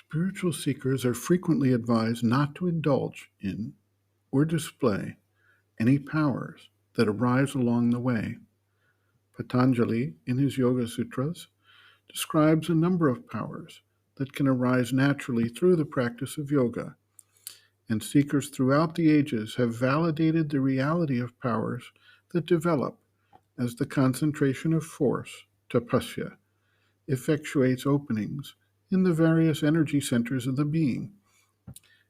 Spiritual seekers are frequently advised not to indulge in or display any powers that arise along the way. Patanjali, in his Yoga Sutras, describes a number of powers that can arise naturally through the practice of yoga, and seekers throughout the ages have validated the reality of powers that develop as the concentration of force, tapasya, effectuates openings in the various energy centers of the being,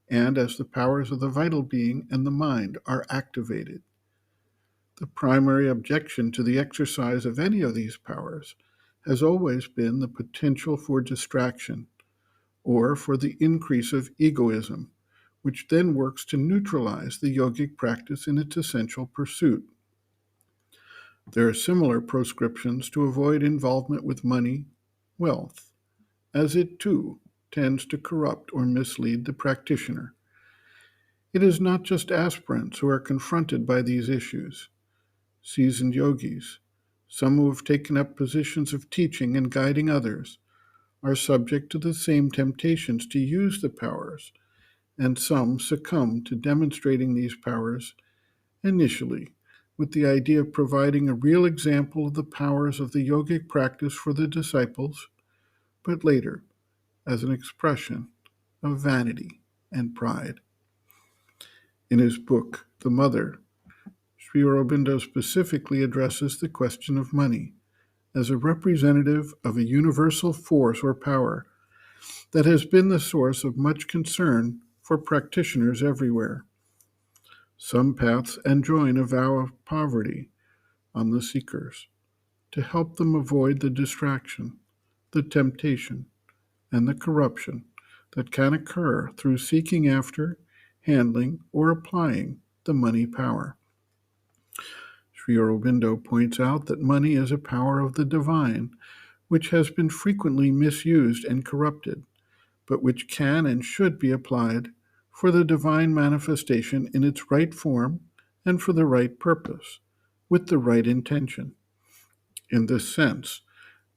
and as the powers of the vital being and the mind are activated. The primary objection to the exercise of any of these powers has always been the potential for distraction or for the increase of egoism, which then works to neutralize the yogic practice in its essential pursuit. There are similar proscriptions to avoid involvement with money, wealth, as it too tends to corrupt or mislead the practitioner. It is not just aspirants who are confronted by these issues. Seasoned yogis, some who have taken up positions of teaching and guiding others, are subject to the same temptations to use the powers, and some succumb to demonstrating these powers initially with the idea of providing a real example of the powers of the yogic practice for the disciples, but later as an expression of vanity and pride. In his book, The Mother, Sri Aurobindo specifically addresses the question of money as a representative of a universal force or power that has been the source of much concern for practitioners everywhere. Some paths enjoin a vow of poverty on the seekers to help them avoid the distraction, the temptation, and the corruption that can occur through seeking after, handling, or applying the money power. Sri Aurobindo points out that money is a power of the divine, which has been frequently misused and corrupted, but which can and should be applied for the divine manifestation in its right form and for the right purpose, with the right intention. In this sense,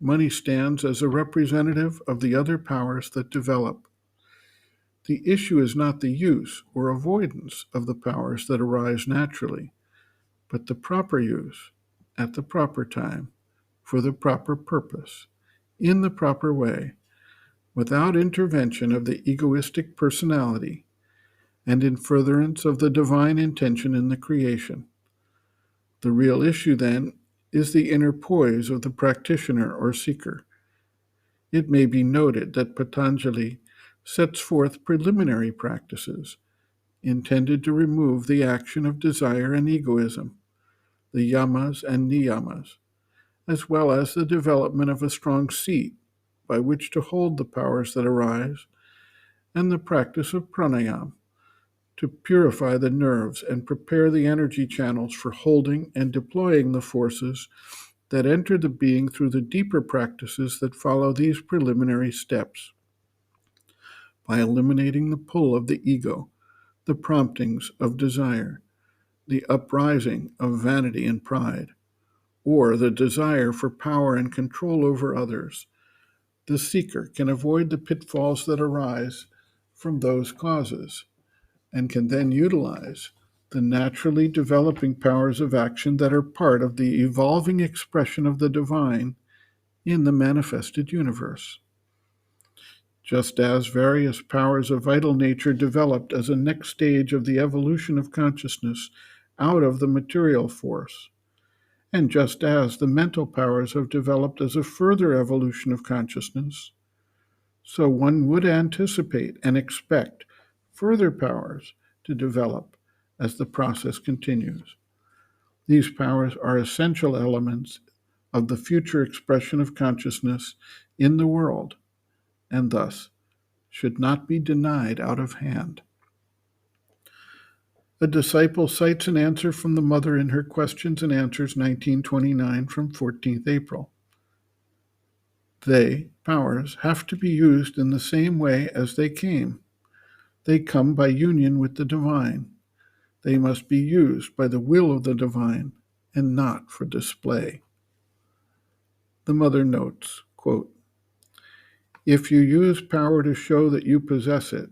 money stands as a representative of the other powers that develop. The issue is not the use or avoidance of the powers that arise naturally, but the proper use at the proper time for the proper purpose, in the proper way, without intervention of the egoistic personality, and in furtherance of the divine intention in the creation. The real issue, then, is the inner poise of the practitioner or seeker. It may be noted that Patanjali sets forth preliminary practices intended to remove the action of desire and egoism, the yamas and niyamas, as well as the development of a strong seat by which to hold the powers that arise, and the practice of pranayama to purify the nerves and prepare the energy channels for holding and deploying the forces that enter the being through the deeper practices that follow these preliminary steps. By eliminating the pull of the ego, the promptings of desire, the uprising of vanity and pride, or the desire for power and control over others, the seeker can avoid the pitfalls that arise from those causes and can then utilize the naturally developing powers of action that are part of the evolving expression of the divine in the manifested universe. Just as various powers of vital nature developed as a next stage of the evolution of consciousness out of the material force, and just as the mental powers have developed as a further evolution of consciousness, so one would anticipate and expect further powers to develop as the process continues. These powers are essential elements of the future expression of consciousness in the world, and thus should not be denied out of hand. A disciple cites an answer from the mother in her Questions and Answers 1929 from 14th April. They, powers, have to be used in the same way as they came. They come by union with the divine. They must be used by the will of the divine and not for display. The mother notes, quote, If you use power to show that you possess it,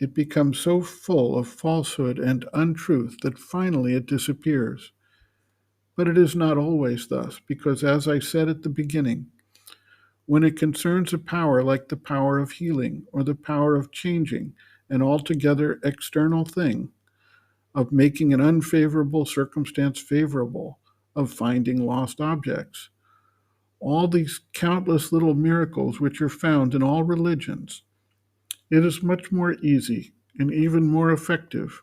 it becomes so full of falsehood and untruth that finally it disappears. But it is not always thus, because as I said at the beginning, when it concerns a power like the power of healing or the power of changing an altogether external thing, of making an unfavorable circumstance favorable, of finding lost objects, all these countless little miracles which are found in all religions, it is much more easy and even more effective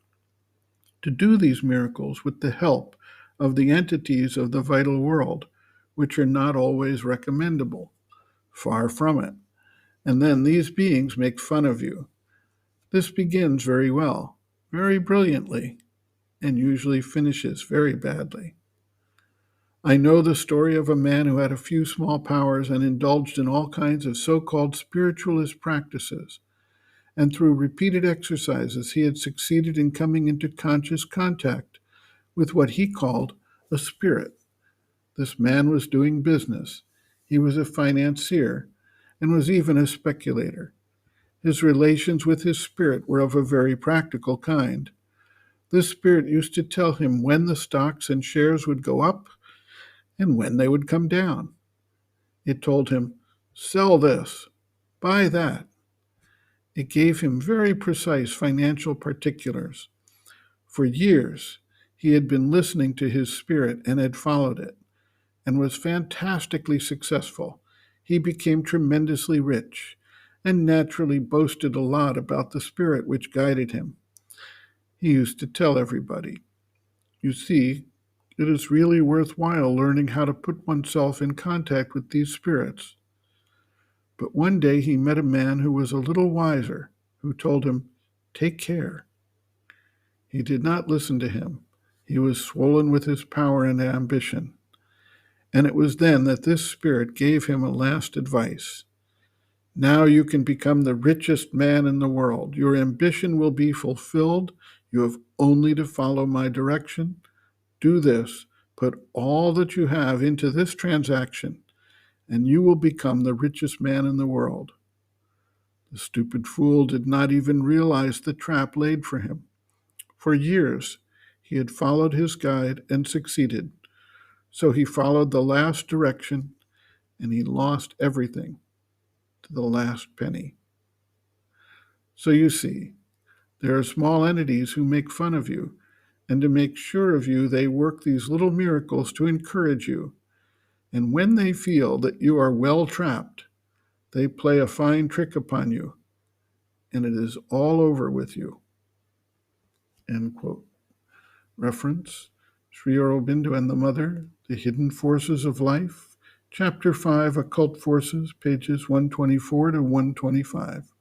to do these miracles with the help of the entities of the vital world, which are not always recommendable. Far from it. And then these beings make fun of you. This begins very well, very brilliantly, and usually finishes very badly. I know the story of a man who had a few small powers and indulged in all kinds of so called spiritualist practices. And through repeated exercises, he had succeeded in coming into conscious contact with what he called a spirit. This man was doing business. He was a financier and was even a speculator. His relations with his spirit were of a very practical kind. This spirit used to tell him when the stocks and shares would go up and when they would come down. It told him, sell this, buy that. It gave him very precise financial particulars. For years, he had been listening to his spirit and had followed it, and was fantastically successful. He became tremendously rich, and naturally boasted a lot about the spirit which guided him. He used to tell everybody, you see, it is really worthwhile learning how to put oneself in contact with these spirits. But one day he met a man who was a little wiser, who told him, take care. He did not listen to him. He was swollen with his power and ambition. And it was then that this spirit gave him a last advice. Now you can become the richest man in the world. Your ambition will be fulfilled. You have only to follow my direction. Do this. Put all that you have into this transaction, and you will become the richest man in the world. The stupid fool did not even realize the trap laid for him. For years, he had followed his guide and succeeded. So he followed the last direction, and he lost everything to the last penny. So you see, there are small entities who make fun of you, and to make sure of you, they work these little miracles to encourage you. And when they feel that you are well trapped, they play a fine trick upon you, and it is all over with you. End quote. Reference, Sri Aurobindo and the Mother, The Hidden Forces of Life, Chapter 5, Occult Forces, pages 124 to 125.